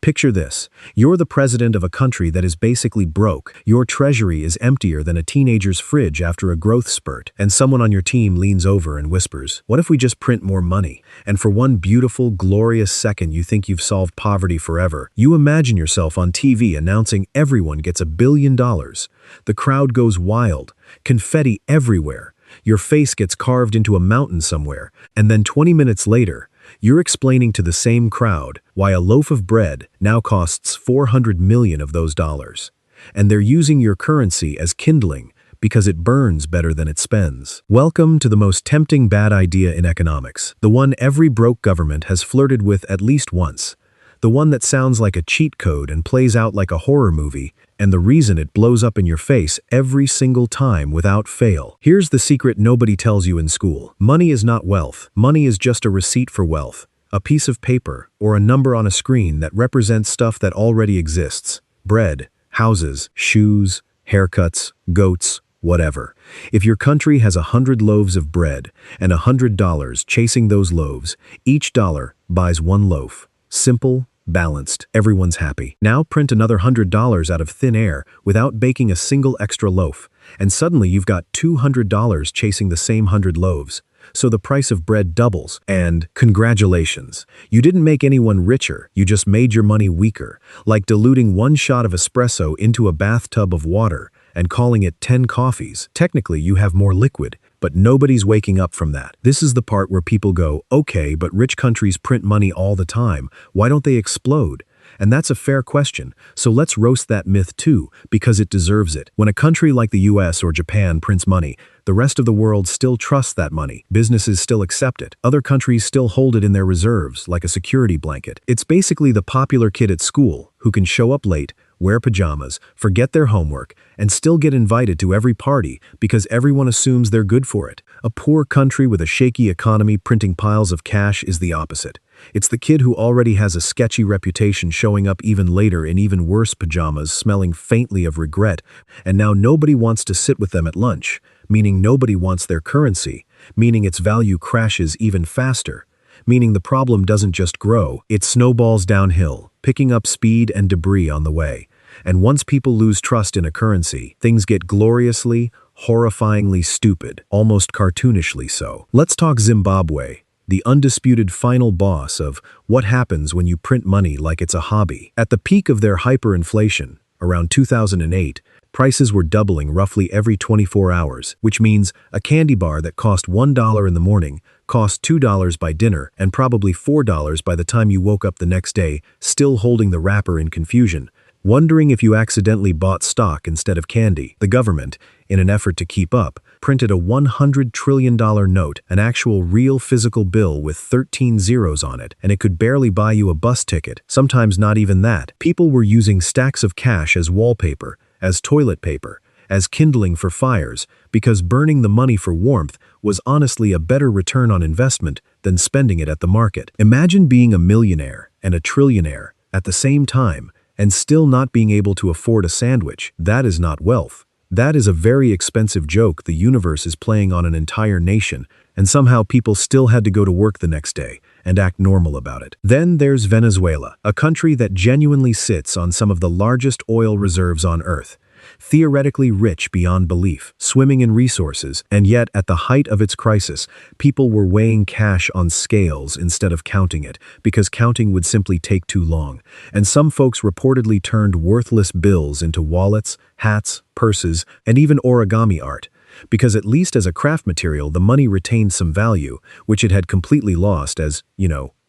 Picture this. You're the president of a country that is basically broke. Your treasury is emptier than a teenager's fridge after a growth spurt, and someone on your team leans over and whispers, "What if we just print more money?" And for one beautiful, glorious second you think you've solved poverty forever. You imagine yourself on TV announcing everyone gets $1 billion. The crowd goes wild. Confetti everywhere. Your face gets carved into a mountain somewhere, and then 20 minutes later, you're explaining to the same crowd why a loaf of bread now costs 400 million of those dollars. And they're using your currency as kindling because it burns better than it spends. Welcome to the most tempting bad idea in economics, the one every broke government has flirted with at least once, the one that sounds like a cheat code and plays out like a horror movie, and the reason it blows up in your face every single time without fail. Here's the secret nobody tells you in school. Money is not wealth. Money is just a receipt for wealth, a piece of paper, or a number on a screen that represents stuff that already exists. Bread, houses, shoes, haircuts, goats, whatever. If your country has 100 loaves of bread and $100 chasing those loaves, each dollar buys one loaf. Simple, balanced, everyone's happy. Now print another $100 out of thin air without baking a single extra loaf, and suddenly you've got $200 chasing the same 100 loaves. So the price of bread doubles, and congratulations. You didn't make anyone richer, you just made your money weaker, like diluting one shot of espresso into a bathtub of water and calling it 10 coffees. Technically, you have more liquid, but nobody's waking up from that. This is the part where people go, okay, but rich countries print money all the time. Why don't they explode? And that's a fair question, so let's roast that myth too, because it deserves it. When a country like the US or Japan prints money, the rest of the world still trusts that money. Businesses still accept it. Other countries still hold it in their reserves, like a security blanket. It's basically the popular kid at school who can show up late, wear pajamas, forget their homework, and still get invited to every party because everyone assumes they're good for it. A poor country with a shaky economy printing piles of cash is the opposite. It's the kid who already has a sketchy reputation showing up even later in even worse pajamas, smelling faintly of regret, and now nobody wants to sit with them at lunch, meaning nobody wants their currency, meaning its value crashes even faster, meaning the problem doesn't just grow, it snowballs downhill, picking up speed and debris on the way. And once people lose trust in a currency, things get gloriously, horrifyingly stupid, almost cartoonishly so. Let's talk Zimbabwe, the undisputed final boss of what happens when you print money like it's a hobby. At the peak of their hyperinflation, around 2008, prices were doubling roughly every 24 hours, which means a candy bar that cost $1 in the morning cost $2 by dinner and probably $4 by the time you woke up the next day, still holding the wrapper in confusion, wondering if you accidentally bought stock instead of candy. The government, in an effort to keep up, printed a $100 trillion note, an actual real physical bill with 13 zeros on it, and it could barely buy you a bus ticket, sometimes not even that. People were using stacks of cash as wallpaper, as toilet paper, as kindling for fires, because burning the money for warmth was honestly a better return on investment than spending it at the market. Imagine being a millionaire and a trillionaire at the same time and still not being able to afford a sandwich. That is not wealth. That is a very expensive joke the universe is playing on an entire nation, and somehow people still had to go to work the next day and act normal about it. Then there's Venezuela, a country that genuinely sits on some of the largest oil reserves on Earth, theoretically rich beyond belief, swimming in resources, and yet at the height of its crisis, people were weighing cash on scales instead of counting it, because counting would simply take too long. And some folks reportedly turned worthless bills into wallets, hats, purses, and even origami art, because at least as a craft material, the money retained some value, which it had completely lost as,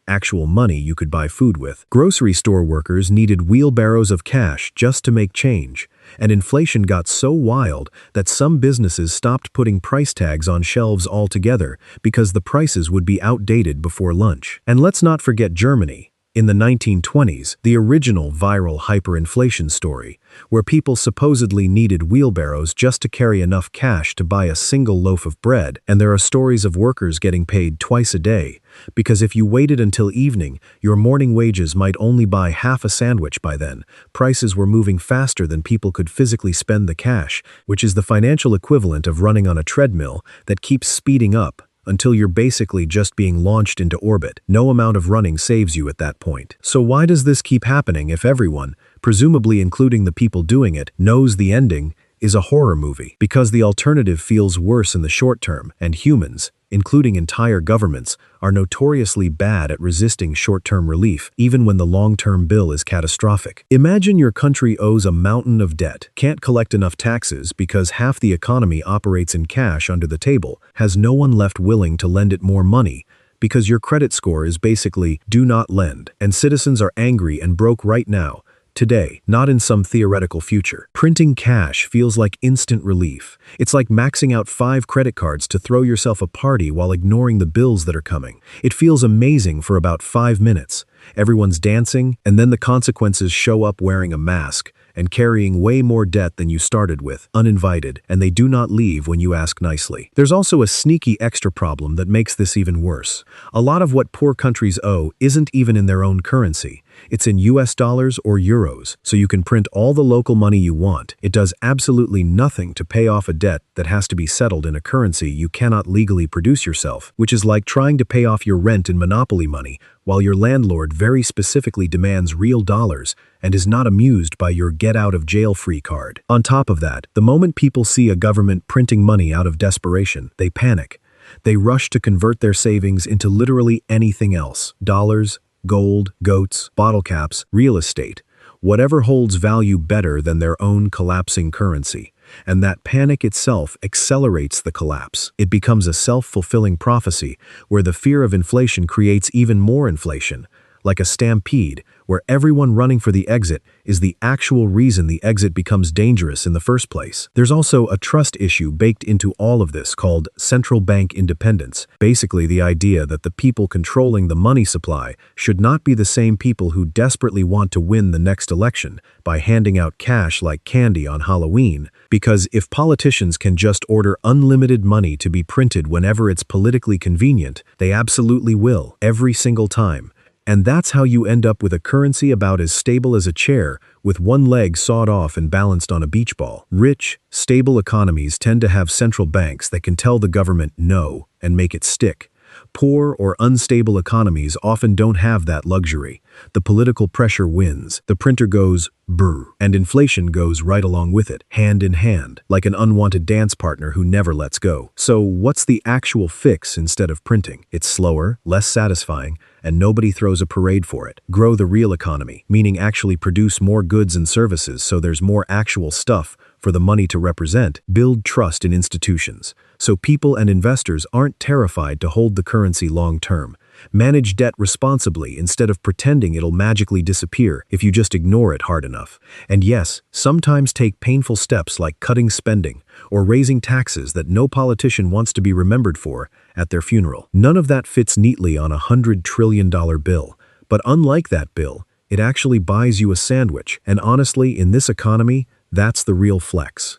actual money you could buy food with. Grocery store workers needed wheelbarrows of cash just to make change, and inflation got so wild that some businesses stopped putting price tags on shelves altogether because the prices would be outdated before lunch. And let's not forget Germany. In the 1920s, the original viral hyperinflation story, where people supposedly needed wheelbarrows just to carry enough cash to buy a single loaf of bread, and there are stories of workers getting paid twice a day, because if you waited until evening, your morning wages might only buy half a sandwich by then. Prices were moving faster than people could physically spend the cash, which is the financial equivalent of running on a treadmill that keeps speeding up until you're basically just being launched into orbit. No amount of running saves you at that point. So why does this keep happening if everyone, presumably including the people doing it, knows the ending is a horror movie? Because the alternative feels worse in the short term, and humans, including entire governments, are notoriously bad at resisting short-term relief, even when the long-term bill is catastrophic. Imagine your country owes a mountain of debt, can't collect enough taxes because half the economy operates in cash under the table, has no one left willing to lend it more money, because your credit score is basically do not lend, and citizens are angry and broke right now, today, not in some theoretical future. Printing cash feels like instant relief. It's like maxing out 5 credit cards to throw yourself a party while ignoring the bills that are coming. It feels amazing for about 5 minutes. Everyone's dancing, and then the consequences show up wearing a mask and carrying way more debt than you started with, uninvited, and they do not leave when you ask nicely. There's also a sneaky extra problem that makes this even worse. A lot of what poor countries owe isn't even in their own currency. It's in US dollars or euros, so you can print all the local money you want. It does absolutely nothing to pay off a debt that has to be settled in a currency you cannot legally produce yourself, which is like trying to pay off your rent in monopoly money, while your landlord very specifically demands real dollars and is not amused by your get-out-of-jail-free card. On top of that, the moment people see a government printing money out of desperation, they panic. They rush to convert their savings into literally anything else: dollars, gold, goats, bottle caps, real estate, whatever holds value better than their own collapsing currency. And that panic itself accelerates the collapse. It becomes a self-fulfilling prophecy where the fear of inflation creates even more inflation, like a stampede where everyone running for the exit is the actual reason the exit becomes dangerous in the first place. There's also a trust issue baked into all of this called central bank independence, basically the idea that the people controlling the money supply should not be the same people who desperately want to win the next election by handing out cash like candy on Halloween, because if politicians can just order unlimited money to be printed whenever it's politically convenient, they absolutely will, every single time. And that's how you end up with a currency about as stable as a chair, with one leg sawed off and balanced on a beach ball. Rich, stable economies tend to have central banks that can tell the government no and make it stick. Poor or unstable economies often don't have that luxury. The political pressure wins, the printer goes brr, and inflation goes right along with it, hand in hand, like an unwanted dance partner who never lets go. So what's the actual fix instead of printing? It's slower, less satisfying, and nobody throws a parade for it. Grow the real economy, meaning actually produce more goods and services so there's more actual stuff for the money to represent. Build trust in institutions, so people and investors aren't terrified to hold the currency long term. Manage debt responsibly instead of pretending it'll magically disappear if you just ignore it hard enough. And yes, sometimes take painful steps like cutting spending or raising taxes that no politician wants to be remembered for at their funeral. None of that fits neatly on a $100 trillion bill, but unlike that bill, it actually buys you a sandwich. And honestly, in this economy, that's the real flex.